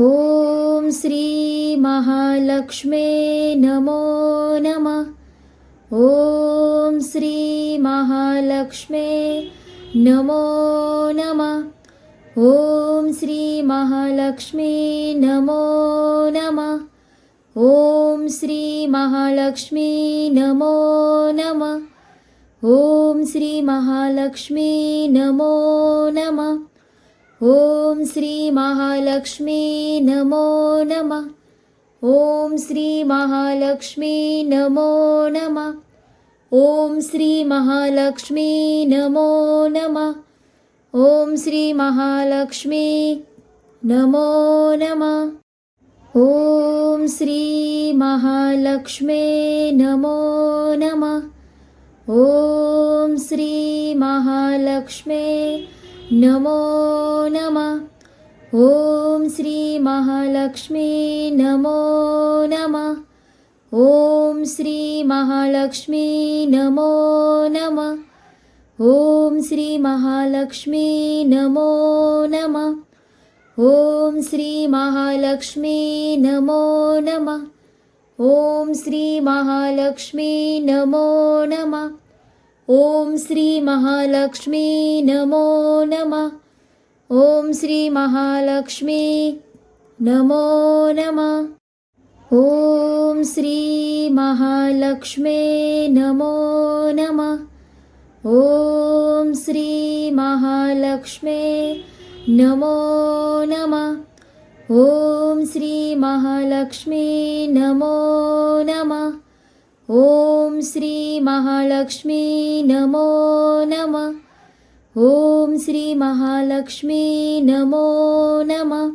ॐ श्री महालक्ष्मे नमो नमः। ॐ श्री महालक्ष्मे नमो नमः। ॐ श्री महालक्ष्मी नमो नमः। ॐ श्री महालक्ष्मी नमो नमः। ॐ श्री महालक्ष्मी नमो नमः। ॐ श्री महालक्ष्मी नमो नमः। ॐ श्री महालक्ष्मी नमो नमः। ॐ श्री महालक्ष्मी नमो नमः। ॐ श्री महालक्ष्मी नमो नमः। ॐ श्री महालक्ष्मे नमो नमः। ॐ श्री महालक्ष्मे नमो नमः। ॐ श्री महालक्ष्मी नमो नमः। ॐ श्री महालक्ष्मी नमो नमः। ॐ श्री महालक्ष्मी नमो नमः। ॐ श्री महालक्ष्मी नमो नमः। ॐ श्री महालक्ष्मी नमो नमः। ॐ श्री महालक्ष्मी नमो नमः। ॐ श्री महालक्ष्मी नमो नमः। ॐ श्री महालक्ष्मे नमो नमः। ॐ श्री महालक्ष्मे नमो नमः। ॐ श्री महालक्ष्मी नमो नमः। ॐ श्री महालक्ष्मी नमो नमः। ॐ श्री महालक्ष्मी नमो नमः।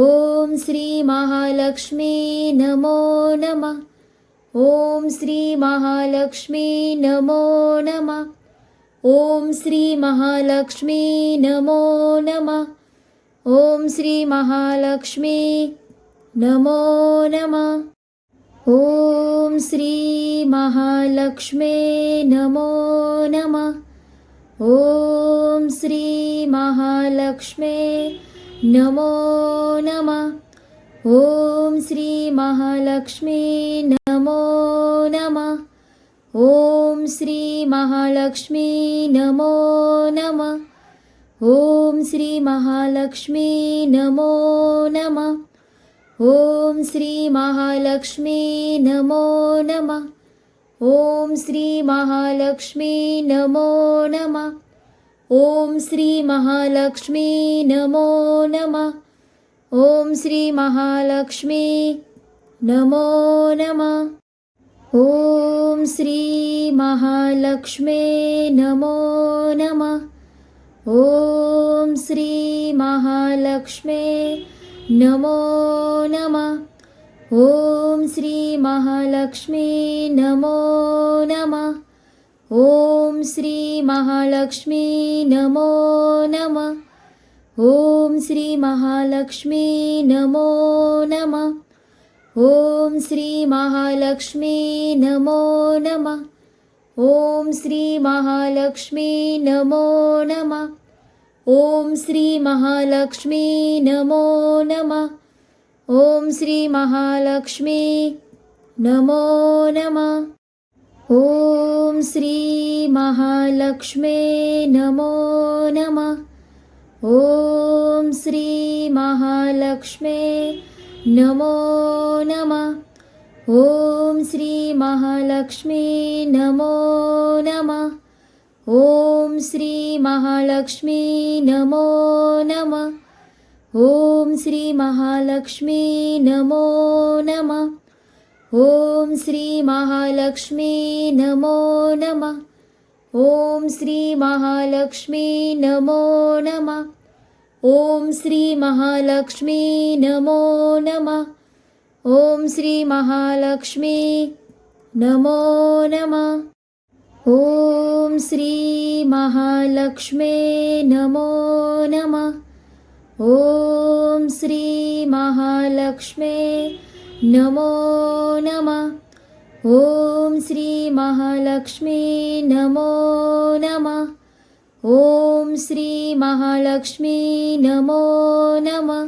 ॐ श्री महालक्ष्मी नमो नमः। ॐ श्री महालक्ष्मी नमो नमः। ॐ श्री महालक्ष्मी नमो नमः। ॐ श्री महालक्ष्मी नमो नमः। ॐ श्री महालक्ष्मे नमो नमः। ॐ श्री महालक्ष्मे नमो नमः। ॐ श्री महालक्ष्मी नमो नमः। ॐ श्री महालक्ष्मी नमो नमः। ॐ श्री महालक्ष्मी नमो नमः। ॐ श्री महालक्ष्मी नमो नमः। ॐ श्री महालक्ष्मी नमो नमः। ॐ श्री महालक्ष्मी नमो नमः। ॐ श्री महालक्ष्मी नमो नमः। ॐ श्री महालक्ष्मे नमो नमः। ॐ श्री महालक्ष्मे नमो नमः। ॐ श्री महालक्ष्मी नमो नमः। ॐ श्री महालक्ष्मी नमो नमः। ॐ श्री महालक्ष्मी नमो नमः। ॐ श्री महालक्ष्मी नमो नमः। ॐ श्री महालक्ष्मी नमो नमः। ॐ श्री महालक्ष्मी नमो नमः। ॐ श्री महालक्ष्मी नमो नमः। ॐ श्री महालक्ष्मे नमो नमः। ॐ श्री महालक्ष्मे नमो नमः। ॐ श्री महालक्ष्मी नमो नमः। ॐ श्री महालक्ष्मी नमो नमः। ॐ श्री महालक्ष्मी नमो नमः। ॐ श्री महालक्ष्मी नमो नमः। ॐ श्री महालक्ष्मी नमो नमः। ॐ श्री महालक्ष्मी नमो नमः। ॐ श्री महालक्ष्मी नमो नमः। ॐ श्री महालक्ष्मे नमो नमः। ॐ श्री महालक्ष्मे नमो नमः। ॐ श्री महालक्ष्मी नमो नमः। ॐ श्री महालक्ष्मी नमो नमः।